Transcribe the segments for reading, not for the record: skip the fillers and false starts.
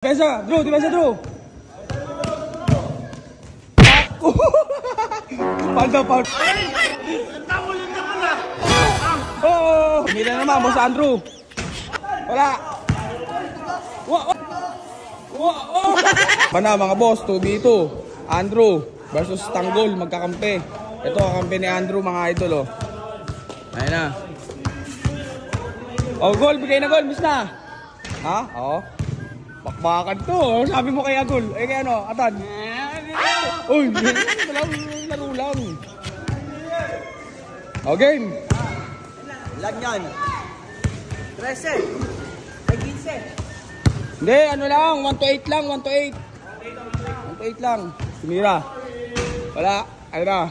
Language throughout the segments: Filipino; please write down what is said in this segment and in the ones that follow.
Depensa, Drew, depensa, Drew. Panda. Oh, hindi na naman, Boss Andrew. Wala. Mana mga boss, 2v2. Andrew versus Tanggol, magkakampi. Ito kakampi ni Andrew, mga idol, oh. Ayun na. Oh, goal, bigay na goal, miss na. Ha? Oo. Bakbakan to. Sabi mo kay Agol. Eh kaya ano, Atan? Uy, laro lang. O, game. Lag yan. 13. Ay, 15. Hindi, ano lang. 1 to 8 lang. 1 to 8. 1 to 8 lang. Sumira. Wala. Ayun na.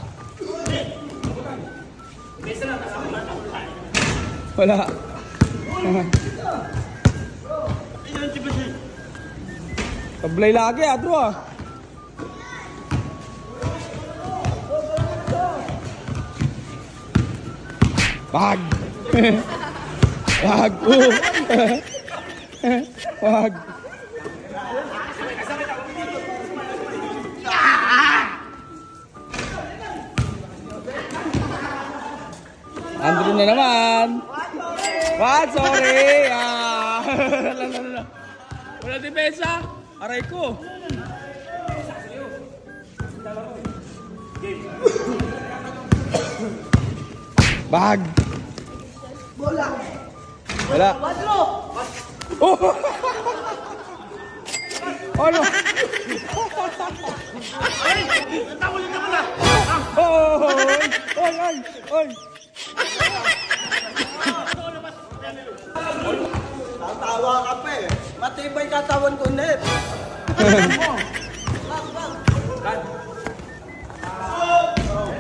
Wala. Tablay lagi, Adro, ah. Wag. Wag. Wag. Andrew na naman. What? Sorry. Ah. Wala depensa. Aray ko. Bag. Bola. Wala. Oh. Ano? Ay, natawal na pala. Oh. Oy. Tatawa ka pa eh. Matibay katawan ko net.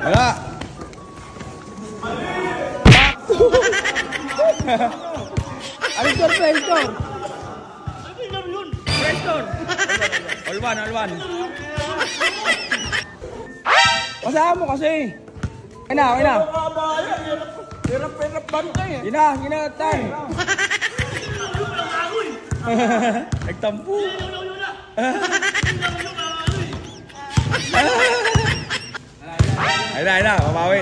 Wala. Ano store, play store? Play store. All one. Pasama mo kasi. Okay na. Hirap bantay eh. Ginatan. Nagtampo. Ayun na, mabawi.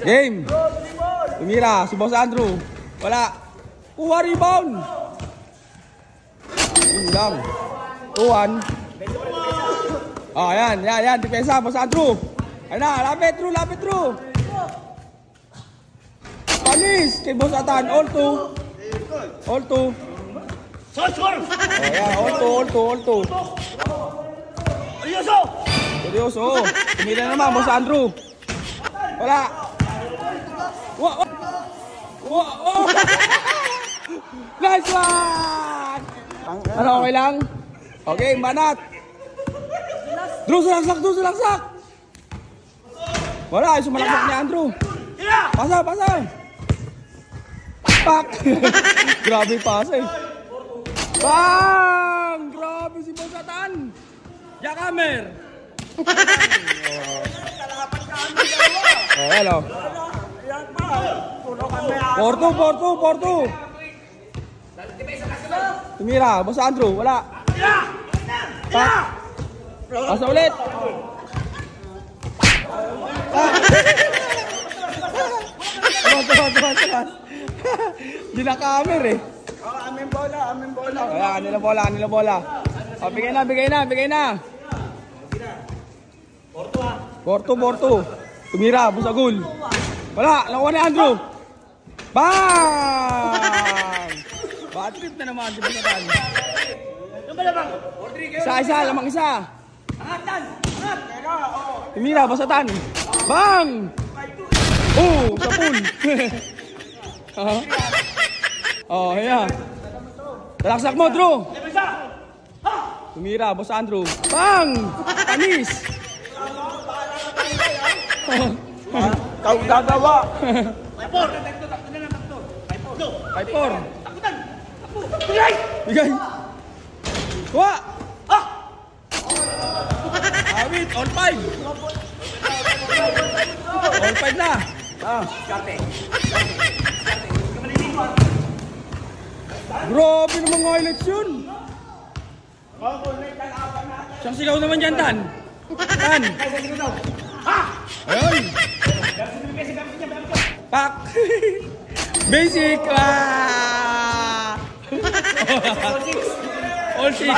Game. Tumira, si Boss Andrew. Wala. Kuha rebound. Yun lang. 2-1. Oh, yan. Depensa, Boss Andrew. Ayun na, lapit, Drew. Panis kay Boss Atan. All two. Score! Oh, yeah, all two. Seryoso. Tumira naman, Boss Andrew. Wala. Wow. Nice one! Ano, okay lang? Okay, banat. Drew, sulaksak. Wala, sumalaksak ni Andrew. Pasa. Pak! Grabe pasa eh. Bang! Grabe si Boss Atan. Jackamer. Oh, hello. 4-2. Tumira, Boss Andrew, wala. Pak. Pasa ulit. Tumas. Hindi na kamer eh. Aming bola. Wala, kanila bola. O, bigay na. 4-2. Tumira, Boss Agol. Wala, nakuha ni Andrew. Bang! Bad trip na naman, di ba naman? Isa, lamang isa. Angat! Tumira, Boss Atan. Bang! Oh, sa pool. Oh, ayan. Talaksak mo, Drew. Tumira, Boss Andrew. Bang! Panis! Kau gagawa. 5-4. Bigay. Kuha! Awit, all 5. All 5 na. Grabe naman ng highlights yun. Siyang sigaw naman dyan, Tan. Tan. Ayun. Pak. Basic. All six.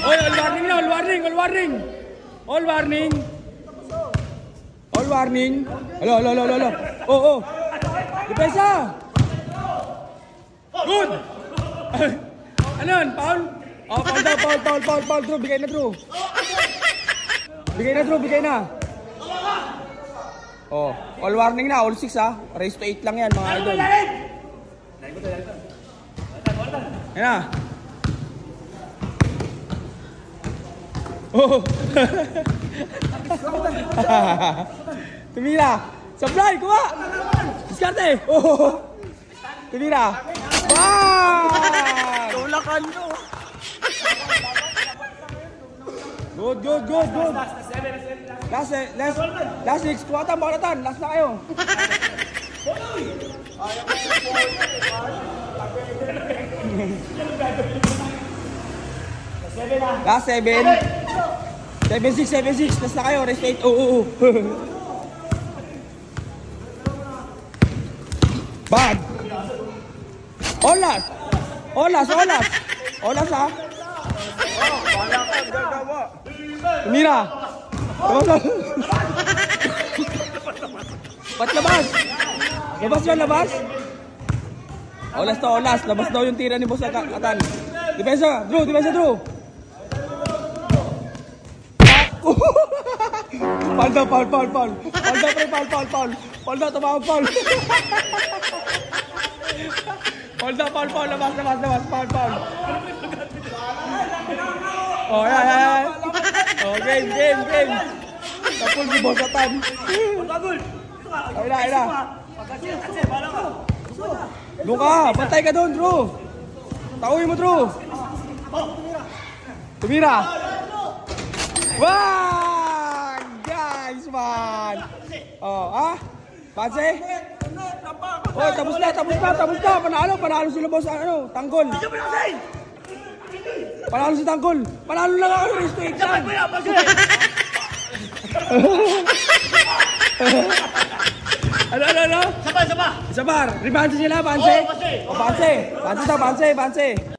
Oy, all warning na, all warning, all warning. All warning. All warning. Hello. Oh. Depensa. Good. Ano yun? Foul? Oh, foul. True, bigay na, True. Bigay na. Oh, all warning na, all 6 ha. Race to 8 lang yan, mga idol. Yan na. Oh. Tumira. Supply, kuha. Diskarte. Oh. Tumira. Bang! Tulakan nyo. Good. Last 6. Kuwatan, bakalatan. Last na kayo. Last 7. 7-6. Last na kayo. Rest 8. Oo. Bad. Olas ha. Tumira. Ba't labas? Labas? Olas. Labas daw yung tira ni Boss Atan. Depensa, Drew. Foul. Tumawag foul. Foul. Labas. Foul. Oh, yan. Oh, game. Tapos si Boss Atan. Ay na. Luka, bantay ka doon, Drew. Tauhin mo, Drew. Tumira. Wag! Guys, man. Oh, Panse? Oh, tapos na. Panalo sila, Boss, Tanggol. Panalo si Tanggol. Panalo lang ako, race to 8 lang. Ano? Sabar. Revanche sila, Panse. Panse.